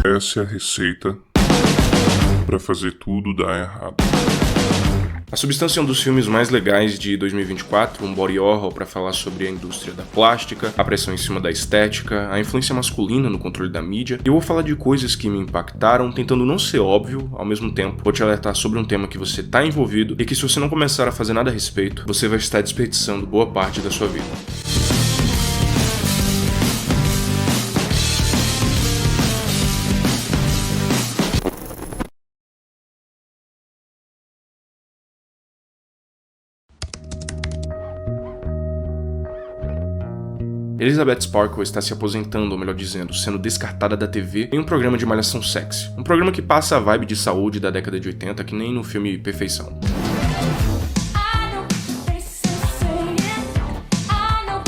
Essa é a receita para fazer tudo dar errado. A Substância é um dos filmes mais legais de 2024, um body horror para falar sobre a indústria da plástica, a pressão em cima da estética, a influência masculina no controle da mídia. E eu vou falar de coisas que me impactaram, tentando não ser óbvio, ao mesmo tempo vou te alertar sobre um tema que você tá envolvido e que, se você não começar a fazer nada a respeito, você vai estar desperdiçando boa parte da sua vida. Elizabeth Sparkle está se aposentando, ou melhor dizendo, sendo descartada da TV em um programa de malhação sexy. Um programa que passa a vibe de saúde da década de 80, que nem no filme Perfeição.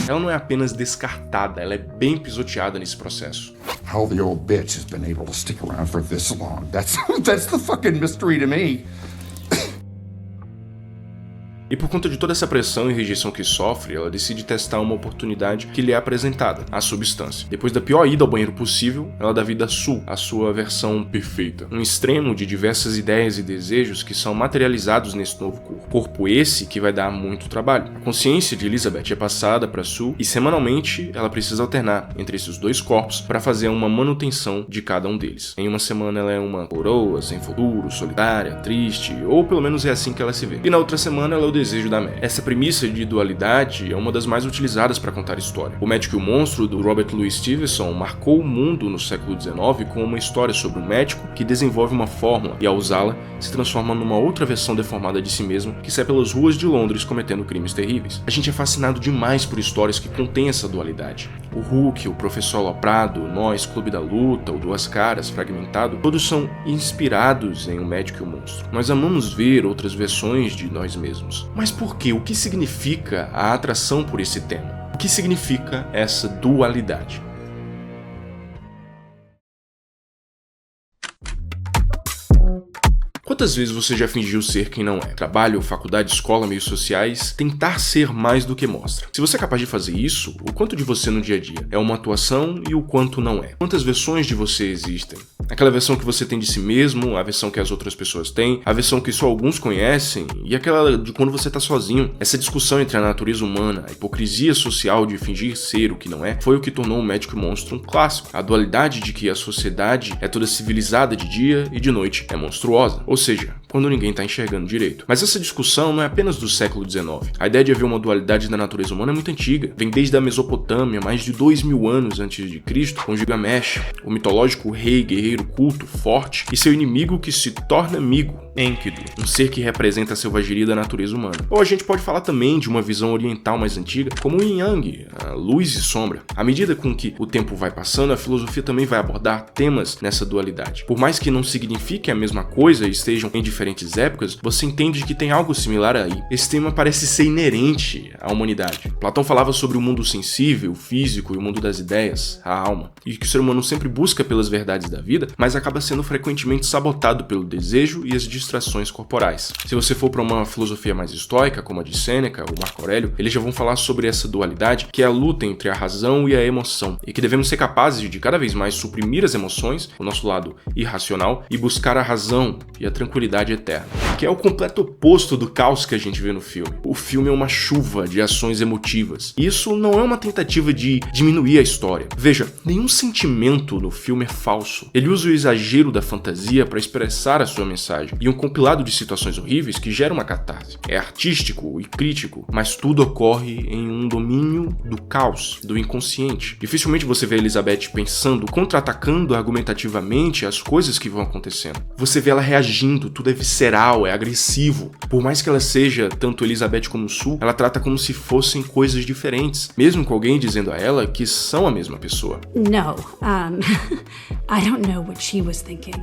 Ela não é apenas descartada, ela é bem pisoteada nesse processo. How the old bitch has been able to stick around for this long. That's the fucking mystery to me. E por conta de toda essa pressão e rejeição que sofre, ela decide testar uma oportunidade que lhe é apresentada, a substância. Depois da pior ida ao banheiro possível, ela dá vida a Sue, a sua versão perfeita. Um extremo de diversas ideias e desejos que são materializados nesse novo corpo. Corpo esse que vai dar muito trabalho. A consciência de Elizabeth é passada para Sue e semanalmente ela precisa alternar entre esses dois corpos para fazer uma manutenção de cada um deles. Em uma semana ela é uma coroa, sem futuro, solitária, triste, ou pelo menos é assim que ela se vê. E na outra semana ela é o desejo da Mary. Essa premissa de dualidade é uma das mais utilizadas para contar história. O Médico e o Monstro, do Robert Louis Stevenson, marcou o mundo no século XIX com uma história sobre um médico que desenvolve uma fórmula e, ao usá-la, se transforma numa outra versão deformada de si mesmo que sai pelas ruas de Londres cometendo crimes terríveis. A gente é fascinado demais por histórias que contêm essa dualidade. O Hulk, o Professor Aloprado, Nós, Clube da Luta, o Duas Caras, Fragmentado, todos são inspirados em O Médico e o Monstro. Nós amamos ver outras versões de nós mesmos. Mas por quê? O que significa a atração por esse tema? O que significa essa dualidade? Quantas vezes você já fingiu ser quem não é? Trabalho, faculdade, escola, meios sociais, tentar ser mais do que mostra. Se você é capaz de fazer isso, o quanto de você no dia a dia é uma atuação e o quanto não é? Quantas versões de você existem? Aquela versão que você tem de si mesmo, a versão que as outras pessoas têm, a versão que só alguns conhecem e aquela de quando você tá sozinho. Essa discussão entre a natureza humana, a hipocrisia social de fingir ser o que não é, foi o que tornou O Médico e o Monstro um clássico. A dualidade de que a sociedade é toda civilizada de dia e de noite é monstruosa. Ou seja, quando ninguém tá enxergando direito. Mas essa discussão não é apenas do século XIX. A ideia de haver uma dualidade da natureza humana é muito antiga. Vem desde a Mesopotâmia, mais de 2000 anos antes de Cristo, com Gilgamesh, o mitológico rei guerreiro culto, forte, e seu inimigo que se torna amigo, Enkidu, um ser que representa a selvageria da natureza humana. Ou a gente pode falar também de uma visão oriental mais antiga, como o Yin Yang, a luz e sombra. À medida com que o tempo vai passando, a filosofia também vai abordar temas nessa dualidade. Por mais que não signifique a mesma coisa e estejam em diferentes épocas, você entende que tem algo similar aí. Esse tema parece ser inerente à humanidade. Platão falava sobre o mundo sensível, o físico e o mundo das ideias, a alma, e que o ser humano sempre busca pelas verdades da vida, mas acaba sendo frequentemente sabotado pelo desejo e as distrações corporais. Se você for para uma filosofia mais estoica, como a de Sêneca ou Marco Aurélio, eles já vão falar sobre essa dualidade, que é a luta entre a razão e a emoção, e que devemos ser capazes de cada vez mais suprimir as emoções, o nosso lado irracional, e buscar a razão e a tranquilidade eterna, que é o completo oposto do caos que a gente vê no filme. O filme é uma chuva de ações emotivas. Isso não é uma tentativa de diminuir a história. Veja, nenhum sentimento no filme é falso. Ele usa o exagero da fantasia para expressar a sua mensagem, e um compilado de situações horríveis que gera uma catarse. É artístico e crítico, mas tudo ocorre em um domínio do caos, do inconsciente. Dificilmente você vê a Elizabeth pensando, contra-atacando argumentativamente as coisas que vão acontecendo. Você vê ela reagindo, tudo é visceral, é agressivo. Por mais que ela seja tanto Elizabeth como Sue, ela trata como se fossem coisas diferentes, mesmo com alguém dizendo a ela que são a mesma pessoa. No, I don't know what she was thinking.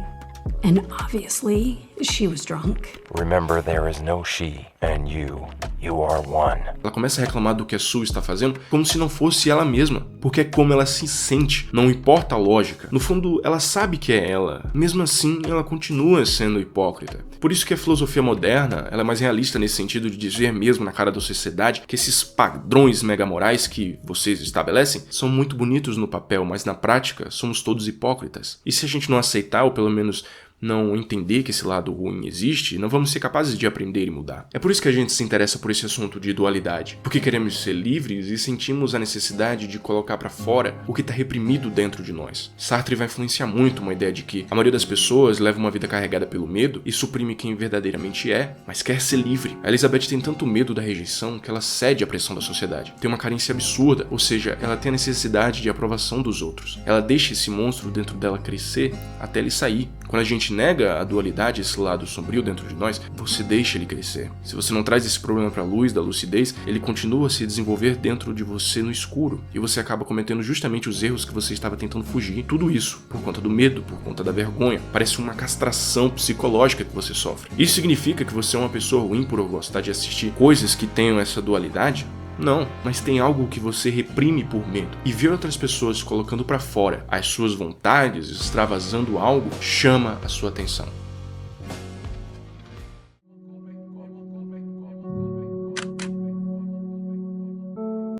And obviously, she was drunk. Remember, there is no she, and you are one. Ela começa a reclamar do que a Sue está fazendo como se não fosse ela mesma, porque é como ela se sente, não importa a lógica. No fundo, ela sabe que é ela. Mesmo assim, ela continua sendo hipócrita. Por isso que a filosofia moderna, ela é mais realista nesse sentido de dizer mesmo na cara da sociedade que esses padrões megamorais que vocês estabelecem são muito bonitos no papel, mas na prática somos todos hipócritas. E se a gente não aceitar, ou pelo menos não entender que esse lado ruim existe, não vamos ser capazes de aprender e mudar. É por isso que a gente se interessa por esse assunto de dualidade, porque queremos ser livres e sentimos a necessidade de colocar pra fora o que tá reprimido dentro de nós. Sartre vai influenciar muito uma ideia de que a maioria das pessoas leva uma vida carregada pelo medo e suprime quem verdadeiramente é, mas quer ser livre. A Elizabeth tem tanto medo da rejeição que ela cede à pressão da sociedade. Tem uma carência absurda, ou seja, ela tem a necessidade de aprovação dos outros. Ela deixa esse monstro dentro dela crescer até ele sair. Quando a gente nega a dualidade, esse lado sombrio dentro de nós, você deixa ele crescer. Se você não traz esse problema para a luz da lucidez, ele continua a se desenvolver dentro de você no escuro, e você acaba cometendo justamente os erros que você estava tentando fugir. Tudo isso por conta do medo, por conta da vergonha. Parece uma castração psicológica que você sofre. Isso significa que você é uma pessoa ruim por gostar de assistir coisas que tenham essa dualidade? Não, mas tem algo que você reprime por medo. E ver outras pessoas colocando pra fora as suas vontades, extravasando algo, chama a sua atenção.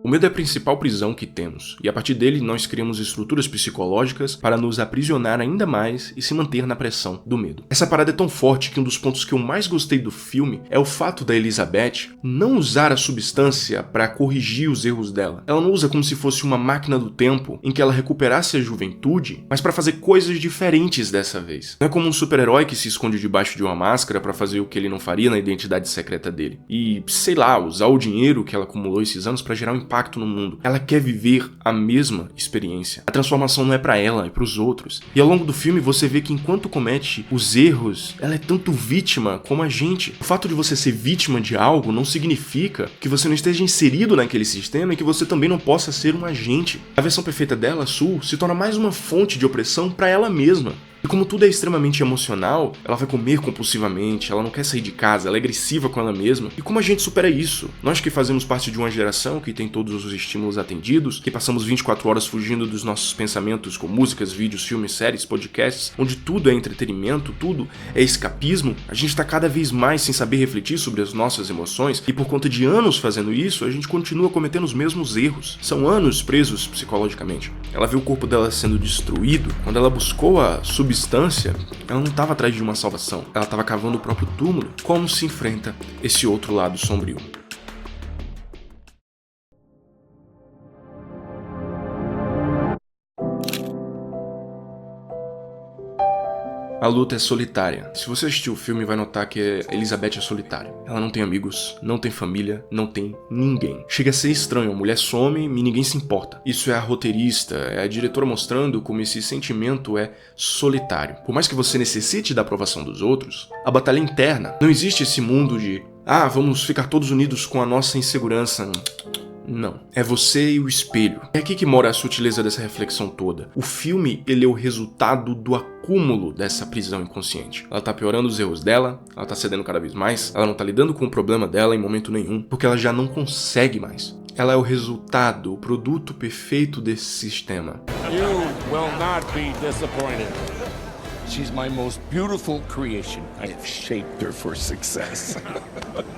O medo é a principal prisão que temos, e a partir dele nós criamos estruturas psicológicas para nos aprisionar ainda mais e se manter na pressão do medo. Essa parada é tão forte que um dos pontos que eu mais gostei do filme é o fato da Elizabeth não usar a substância para corrigir os erros dela. Ela não usa como se fosse uma máquina do tempo em que ela recuperasse a juventude, mas para fazer coisas diferentes dessa vez. Não é como um super-herói que se esconde debaixo de uma máscara para fazer o que ele não faria na identidade secreta dele. E, sei lá, usar o dinheiro que ela acumulou esses anos para gerar um impacto no mundo. Ela quer viver a mesma experiência. A transformação não é pra ela, é pros outros. E ao longo do filme você vê que enquanto comete os erros, ela é tanto vítima como a gente. O fato de você ser vítima de algo não significa que você não esteja inserido naquele sistema e que você também não possa ser um agente. A versão perfeita dela, Sue, se torna mais uma fonte de opressão pra ela mesma. E como tudo é extremamente emocional, ela vai comer compulsivamente, ela não quer sair de casa, ela é agressiva com ela mesma. E como a gente supera isso? Nós que fazemos parte de uma geração que tem todos os estímulos atendidos, que passamos 24 horas fugindo dos nossos pensamentos com músicas, vídeos, filmes, séries, podcasts, onde tudo é entretenimento, tudo é escapismo, a gente tá cada vez mais sem saber refletir sobre as nossas emoções, e por conta de anos fazendo isso, a gente continua cometendo os mesmos erros. São anos presos psicologicamente. Ela viu o corpo dela sendo destruído. Quando ela buscou a substância, ela não estava atrás de uma salvação, ela estava cavando o próprio túmulo. Como se enfrenta esse outro lado sombrio? A luta é solitária. Se você assistir o filme, vai notar que a Elizabeth é solitária. Ela não tem amigos, não tem família, não tem ninguém. Chega a ser estranho, a mulher some e ninguém se importa. Isso é a roteirista, é a diretora mostrando como esse sentimento é solitário. Por mais que você necessite da aprovação dos outros, a batalha é interna. Não existe esse mundo de vamos ficar todos unidos com a nossa insegurança. Não. É você e o espelho. É aqui que mora a sutileza dessa reflexão toda. O filme, ele é o resultado do acúmulo dessa prisão inconsciente. Ela tá piorando os erros dela, ela tá cedendo cada vez mais, ela não tá lidando com o problema dela em momento nenhum, porque ela já não consegue mais. Ela é o resultado, o produto perfeito desse sistema. You will not be disappointed. She's my most beautiful creation. I have shaped her for success.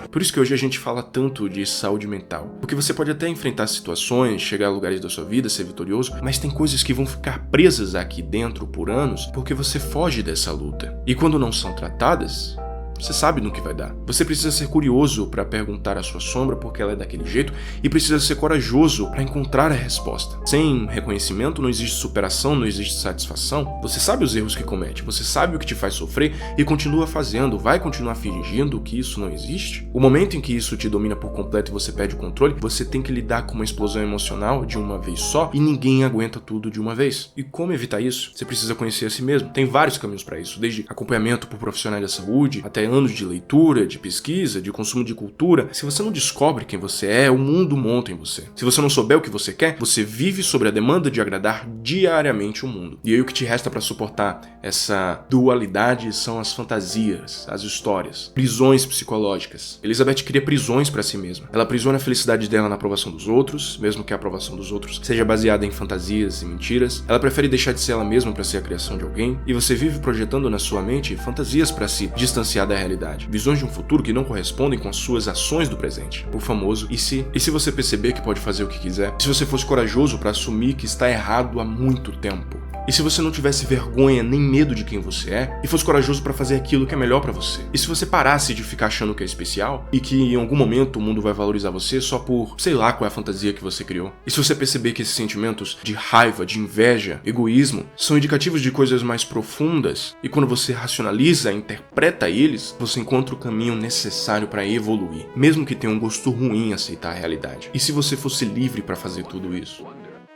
Por isso que hoje a gente fala tanto de saúde mental. Porque você pode até enfrentar situações, chegar a lugares da sua vida, ser vitorioso, mas tem coisas que vão ficar presas aqui dentro por anos porque você foge dessa luta. E quando não são tratadas, você sabe no que vai dar. Você precisa ser curioso para perguntar à sua sombra porque ela é daquele jeito e precisa ser corajoso para encontrar a resposta. Sem reconhecimento não existe superação, não existe satisfação. Você sabe os erros que comete, você sabe o que te faz sofrer e continua fazendo, vai continuar fingindo que isso não existe? O momento em que isso te domina por completo e você perde o controle, você tem que lidar com uma explosão emocional de uma vez só e ninguém aguenta tudo de uma vez. E como evitar isso? Você precisa conhecer a si mesmo. Tem vários caminhos para isso, desde acompanhamento por profissionais da saúde, até anos de leitura, de pesquisa, de consumo de cultura, se você não descobre quem você é, o mundo monta em você. Se você não souber o que você quer, você vive sobre a demanda de agradar diariamente o mundo. E aí o que te resta para suportar essa dualidade são as fantasias, as histórias, prisões psicológicas. Elizabeth cria prisões para si mesma. Ela aprisiona a felicidade dela na aprovação dos outros, mesmo que a aprovação dos outros seja baseada em fantasias e mentiras. Ela prefere deixar de ser ela mesma para ser a criação de alguém, e você vive projetando na sua mente fantasias para se distanciar da realidade, visões de um futuro que não correspondem com as suas ações do presente. O famoso "e se?". E se você perceber que pode fazer o que quiser? E se você fosse corajoso para assumir que está errado há muito tempo? E se você não tivesse vergonha nem medo de quem você é e fosse corajoso para fazer aquilo que é melhor para você? E se você parasse de ficar achando que é especial e que em algum momento o mundo vai valorizar você só por, sei lá, qual é a fantasia que você criou? E se você perceber que esses sentimentos de raiva, de inveja, egoísmo são indicativos de coisas mais profundas e quando você racionaliza, interpreta eles, você encontra o caminho necessário para evoluir, mesmo que tenha um gosto ruim aceitar a realidade. E se você fosse livre para fazer tudo isso?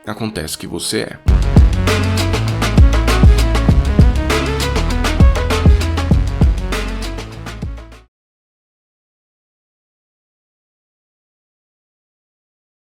Acontece que você é.